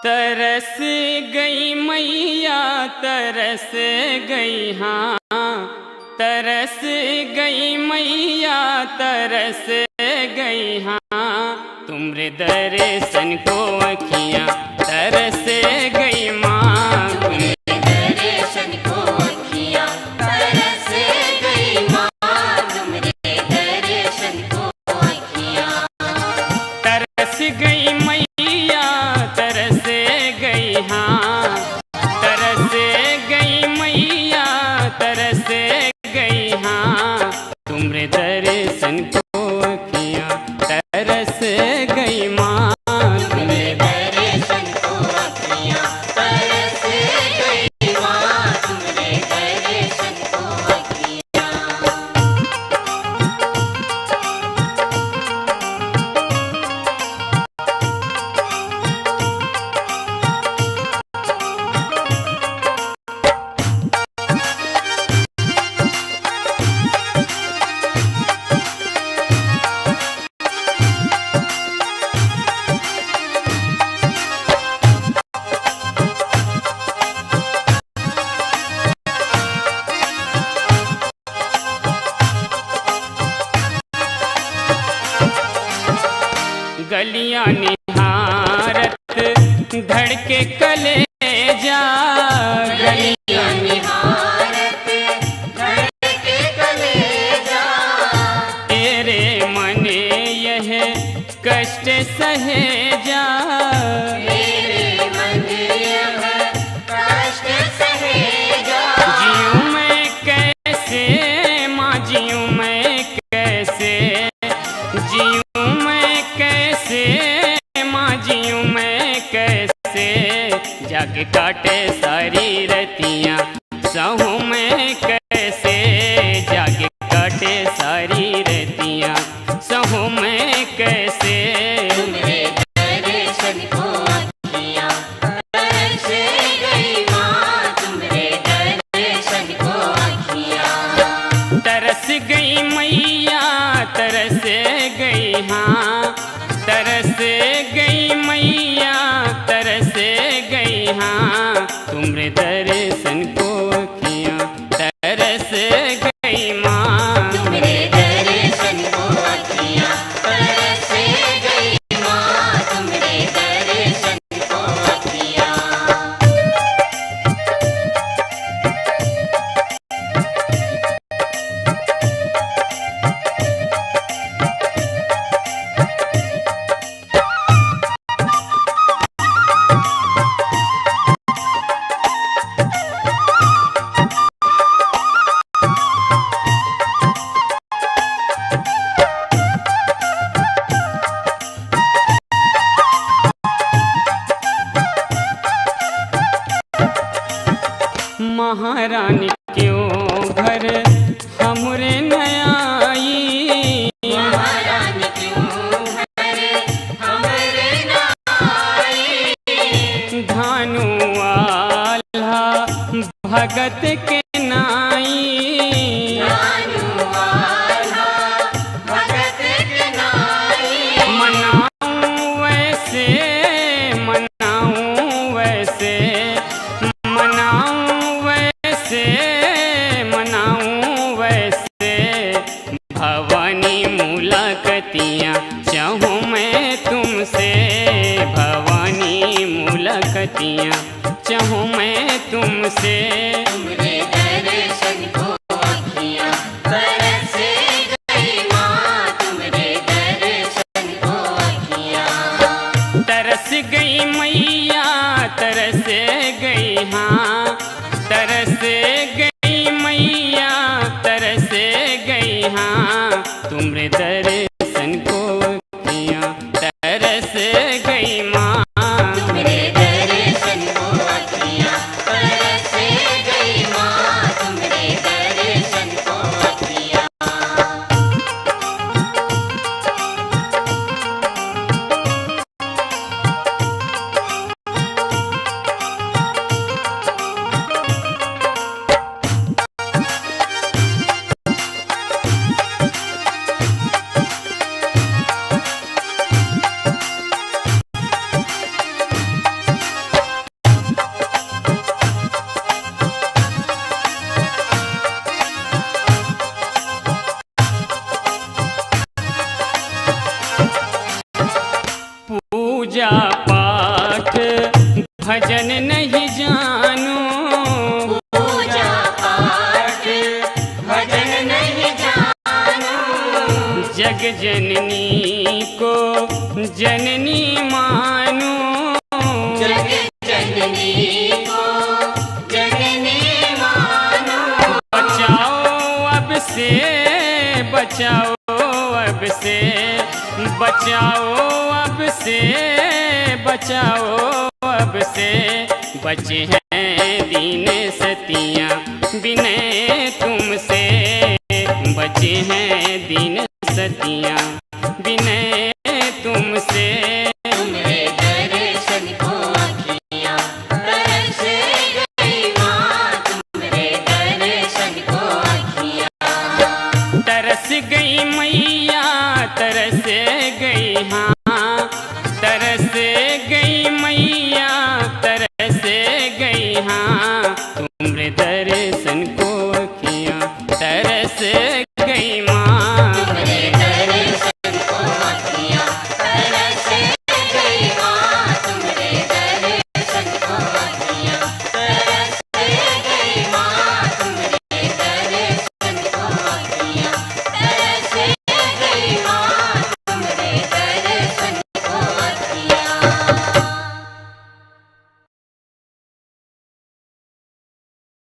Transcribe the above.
तरस गई मैया तरस गई, हाँ तरस गई मैया तरस गई, हाँ तुमरे दर्शन को अखियाँ तरस गई माँ, तुमरे दर्शन को अखियाँ तरस गई माँ, तुमरे दर्शन को अखियाँ तरस गई मैया तरस गई, हाँ तरस गई मैया तरस गई, हाँ तुमरे दर्शन को अखियाँ तरस गई माँ, तुमरे दर्शन को अखियाँ तरस गई माँ, तुमरे दर्शन को अखियाँ गलियां निहारत धड़के कलेजा, गलियां निहारत धड़के कलेजा, तेरे मने यह कष्ट सहेजा, मेरे मन यह कष्ट सहेजा, जीऊं मैं कैसे माँ जीऊं मैं कैसे, जीऊं मैं कैसे माँ जीऊं मैं कैसे, जाके काटे सारी रतियाँ सहूं मैं कैसे, जाके काटे सारी रतियाँ सहूं मैं कैसे, तुमरे दर्शन को अखियाँ तरस गई माँ, तुमरे दर्शन को अखियाँ तरस गई मैया तरस गई, हाँ तरस गई मैया तरस गई, हाँ तुमरे दर्शन को अखियाँ तरस गई माँ, तुमरे दर्शन को अखियाँ तरस गई माँ, तुमरे दर्शन को अखियाँ महारानी क्यों घर हमरे नयाई, महारानी क्यों घर हमरे नाई, धानु आल्हा भगत के नाई, भानु आल्हा भगत के नाई, मनाऊं वैसे मनाऊं वैसे मनाऊं वैसे मनाऊं वैसे, भवानी मुलाकातियाँ चाहूँ मैं तुमसे, भवानी मुलाकातियाँ चाहूँ मैं तुमसे, तुमरे दर्शन को अखियाँ तरस गई माँ, तुमरे दर्शन को अखियाँ तरस गई मैया तरस गई, हाँ तरस गई मैया तरस गई, हाँ तुमरे दर्शन को अखियाँ तरस गई माँ, तुमरे दर्शन को अखियाँ तरस गई माँ, तुमरे दर्शन को अखियाँ भजन नहीं जानू, पूजा पाठ भजन नहीं जानू, जग जननी को जननी मानू, जग जननी को जननी मानो। बचाओ अब से, बचाओ अब से, बचाओ अब से, बचाओ अब से, बचे हैं दीन सतियाँ बिनय तुमसे, बचे हैं दीन सतियाँ बिनय तुमसे। तुमरे दर्शन को अखियाँ तरस गई माँ, तुमरे दर्शन को अखियाँ तरस गई मैया, तरस गई हाँ, तरस गई मैया, तरस गई हाँ,